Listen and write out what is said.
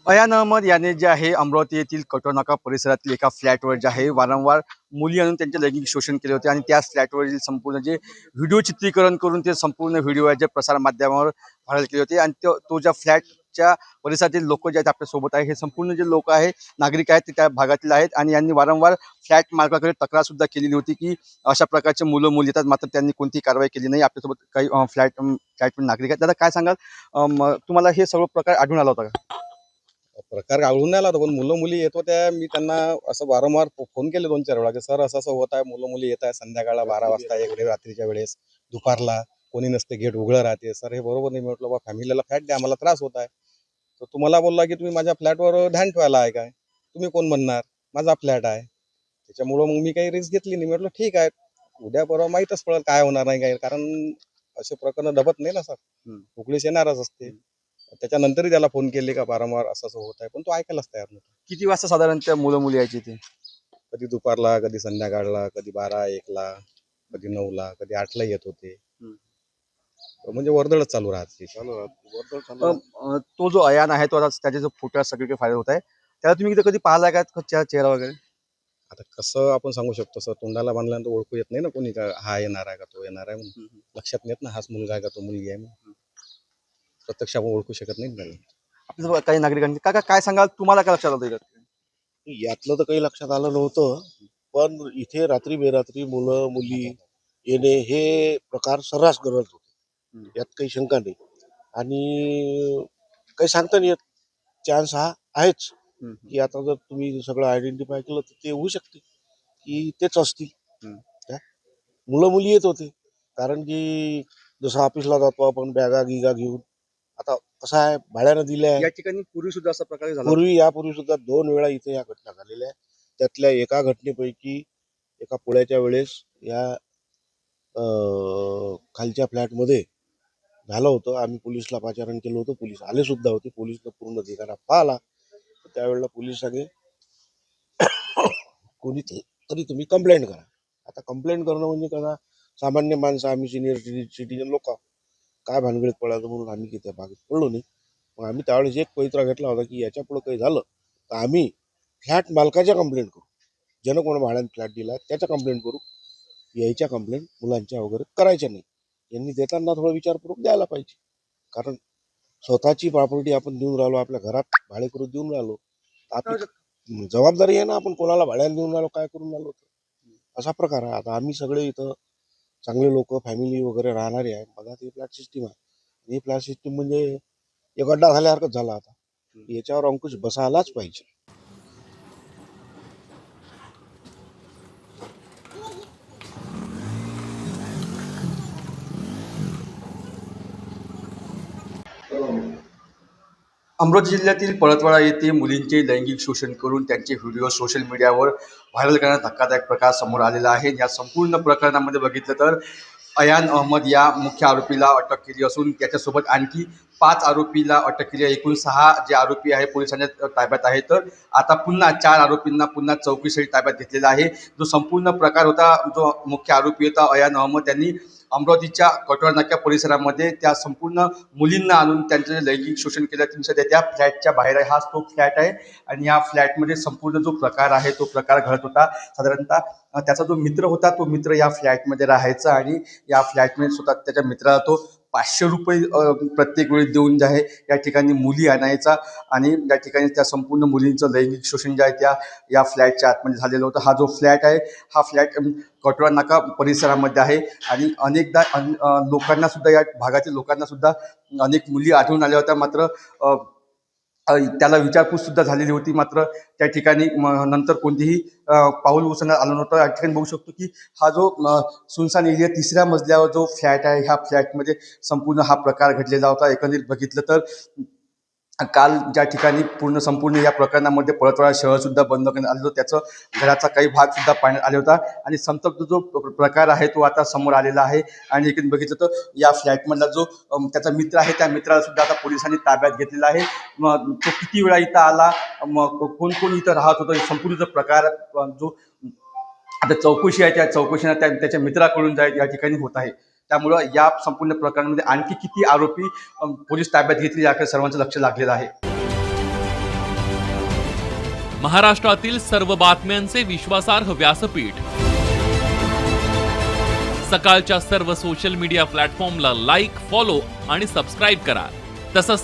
अयान अहमद याने जे आहे अमरावती येथील कटोनाका परिसरातील एका फ्लॅटवर जे आहे वारंवार मुली आणून त्यांचे लैंगिक शोषण केले होते आणि त्याच फ्लॅटवरील संपूर्ण जे व्हिडिओ चित्रीकरण करून ते संपूर्ण व्हिडिओ जे प्रसार माध्यमावर व्हायरल केले होते आणि तो ज्या फ्लॅटच्या परिसरातील लोक जे आहेत आपल्यासोबत आहे हे संपूर्ण जे लोक आहे नागरिक आहेत ते त्या भागातील आहेत आणि यांनी वारंवार फ्लॅट मालकाकडे तक्रार सुद्धा केलेली होती की अशा प्रकारचे मुलं मुली येतात मात्र त्यांनी कोणतीही कारवाई केली नाही. आपल्यासोबत काही फ्लॅटमधील नागरिक आहेत. दादा काय सांगाल, तुम्हाला हे सर्व प्रकार आढळून आला होता का? प्रकार आवडून नाही आला होता, पण मुलं मुली येत होत्या. मी त्यांना असं वारंवार फोन केले 2-4 वेळा की सर असं असं होत आहे, मुलं मुली येत आहे संध्याकाळला 12 वाजता इकडे रात्रीच्या वेळेस, दुपारला कोणी नसते, गेट उघडं राहते. सर हे बरोबर नाही. म्हटलं बा फॅमिलीला फ्लॅट द्या, मला त्रास होत आहे. तर तुम्हाला बोलला की तुम्ही माझ्या फ्लॅटवर ध्यान ठेवायला आहे काय, तुम्ही कोण म्हणणार, माझा फ्लॅट आहे. त्याच्यामुळं मग मी काही रिस्क घेतली नाही. म्हटलं ठीक आहे, उद्या परवा माहीतच पडेल काय होणार नाही काय, कारण असे प्रकरण दबत नाही ना सर, उघडीस येणारच असते. त्याच्यानंतरही त्याला फोन केले का वारंवार असं असं होत आहे, पण तो ऐकायलाच तयार नव्हता. किती वाजता साधारणतः मुलं मुली यायची ते? कधी दुपारला, कधी संध्याकाळला, कधी 12-1ला, कधी 9ला, कधी 8ला येत होते. म्हणजे वर्दळच चालू राहते. तो जो अयान आहे तो आता त्याचे जो फोटो सगळीकडे फायदा होत आहे, त्याला तुम्ही कधी पाहिला का चेहरा वगैरे? आता कसं आपण सांगू शकतो सर, तोंडाला बांधल्यानंतर ओळखू येत नाही ना कोणी का हा येणार आहे का तो येणार आहे म्हणून. लक्षात येत ना हाच मुलगा आहे का तो मुलगी आहे म्हणून. प्रत्यक्ष आपण ओळखू शकत नाही त्याला. आपल्यासोबत काही नागरिकांनी काय सांगाल, तुम्हाला काय लक्षात आलं होतं? यातलं तर काही लक्षात आलं नव्हतं, पण इथे रात्री बेरात्री मुलं मुली येणे हे प्रकार सर्रास घडत होते, यात काही शंका नाही. आणि काही सांगता नाही येत, चान्स हा आहेच की आता जर तुम्ही सगळं आयडेंटिफाय केलं तर ते होऊ शकते की तेच असतील. मुलं मुली येत होते, कारण की जसं ऑफिसला जातो आपण बॅगा गिगा घेऊन, आता कसं आहे भाड्यानं दिल्या आहे. या ठिकाणी पूर्वी सुद्धा असा प्रकार झाला. यापूर्वी सुद्धा 2 वेळा इथे या घटना झालेल्या आहेत. त्यातल्या एका घटनेपैकी एका पोळ्याच्या वेळेस या खालच्या फ्लॅटमध्ये झालं होतं. आम्ही पोलिसला पाचारण केलं होतं, पोलीस आले सुद्धा होते. पोलिसनं पूर्ण धिगाणा पाहिला. त्यावेळेला पोलीस सांगे कोणीतरी तुम्ही कंप्लेंट करा. आता कंप्लेंट करणं म्हणजे कसं, सामान्य माणसं आम्ही सिनियर सिटीजन लोक काय भानगडीत पडायचं म्हणून आम्ही की त्या भागात पडलो नाही. मग आम्ही त्यावेळेस एक पवित्रा घेतला होता की याच्या पुढं काही झालं तर आम्ही फ्लॅट मालकाच्या कंप्लेंट करू, ज्यानं कोणा भाड्यानं फ्लॅट दिला त्याच्या कंप्लेंट करू, यायच्या कंप्लेंट मुलांच्या वगैरे करायच्या नाही. यांनी देताना थोडं विचारपूर्वक द्यायला पाहिजे, कारण स्वतःची प्रॉपर्टी आपण देऊन राहिलो, आपल्या घरात भाडे करून देऊन राहिलो, आपली जबाबदारी आहे ना, आपण कोणाला भाड्याने देऊन राहिलो, काय करून राहिलो. असा प्रकार आहे. आता आम्ही सगळे इथं चांगले लोक फॅमिली वगैरे राहणारे आहे. बघा ते फ्लॅट सिस्टीम आहे. ही फ्लॅट सिस्टीम म्हणजे एक अड्डा झाल्यासारखंच झाला. आता याच्यावर अंकुश बसायलाच पाहिजे. अमरावती जिल्ह्यातील पळतवाडा येथे मुलींचे लैंगिक शोषण करून त्यांचे व्हिडिओ सोशल मीडियावर व्हायरल करण्यात धक्कादायक प्रकार समोर आलेला आहे. या संपूर्ण प्रकरणामध्ये बघितलं तर अयान अहमद या मुख्य आरोपीला अटक केली असून त्याच्यासोबत आणखी 5 आरोपीला अटक केली आहे. एकूण 6 जे आरोपी आहे पोलिसांच्या ताब्यात आहे. तर आता पुन्हा 4 आरोपींना पुन्हा चौकशीसाठी ताब्यात घेतलेला आहे. जो संपूर्ण प्रकार होता, जो मुख्य आरोपी होता अयान अहमद, त्यांनी अमरावतीच्या कटोळा नाक्या परिसरामध्ये त्या संपूर्ण मुलींना आणून त्यांचं लैंगिक शोषण केलं. तुम्ही सध्या त्या फ्लॅटच्या बाहेर आहे, हाच तो फ्लॅट आहे आणि या फ्लॅटमध्ये संपूर्ण जो प्रकार आहे तो प्रकार घडत होता. साधारणतः त्याचा जो मित्र होता तो मित्र या फ्लॅटमध्ये राहायचा आणि या फ्लॅटमध्ये स्वतः त्याच्या मित्राला तो 500 रुपये प्रत्येक वेळी देऊन जे आहे या ठिकाणी मुली आणायचा आणि या ठिकाणी त्या संपूर्ण मुलींचं लैंगिक शोषण जे आहे त्या या फ्लॅटच्या आतमध्ये झालेलं होतं. हा जो फ्लॅट आहे हा फ्लॅट कटोळा नाका परिसरामध्ये आहे आणि अनेकदा लोकांना सुद्धा, या भागातील लोकांना सुद्धा अनेक मुली आढळून आल्या होत्या. मात्र त्याला विचारपूस सुद्धा झालेली होती, मात्र त्या ठिकाणी नंतर कोणतेही पाऊल उचलण्यात आलं नव्हतं. या ठिकाणी बघू शकतो की हा जो सुनसान एरिया 3ऱ्या मजल्यावर जो फ्लॅट आहे, ह्या फ्लॅटमध्ये संपूर्ण हा प्रकार घडलेला होता. एकंदरीत बघितलं तर काल ज्या ठिकाणी संपूर्ण या प्रकरणामध्ये पळतवाडा शहरसुद्धा बंद करण्यात आलं होतं, त्याचं घराचा काही भागसुद्धा पाहण्यात आला होता आणि संतप्त जो प्रकार आहे तो आता समोर आलेला आहे. आणि एकूण बघितलं तर या फ्लॅटमधला जो त्याचा मित्र आहे त्या मित्राला सुद्धा आता पोलिसांनी ताब्यात घेतलेला आहे. मग तो किती वेळा इथं आला, मग कोण कोण इथं राहत होतं, संपूर्ण जो प्रकार जो आता चौकशी आहे त्या चौकशीला त्याच्या मित्राकडून या ठिकाणी होत आहे. त्यामुळं या संपूर्ण प्रकरणामध्ये आणखी किती आरोपी पोलीस ताब्यात घेतली याकडे सर्वांचं लक्ष लागलेलं आहे. महाराष्ट्रातील सर्व बातम्यांचे विश्वासार्ह व्यासपीठ. सकाळच्या सर्व सोशल मीडिया प्लॅटफॉर्मला लाईक, फॉलो आणि सबस्क्राईब करा. तसंच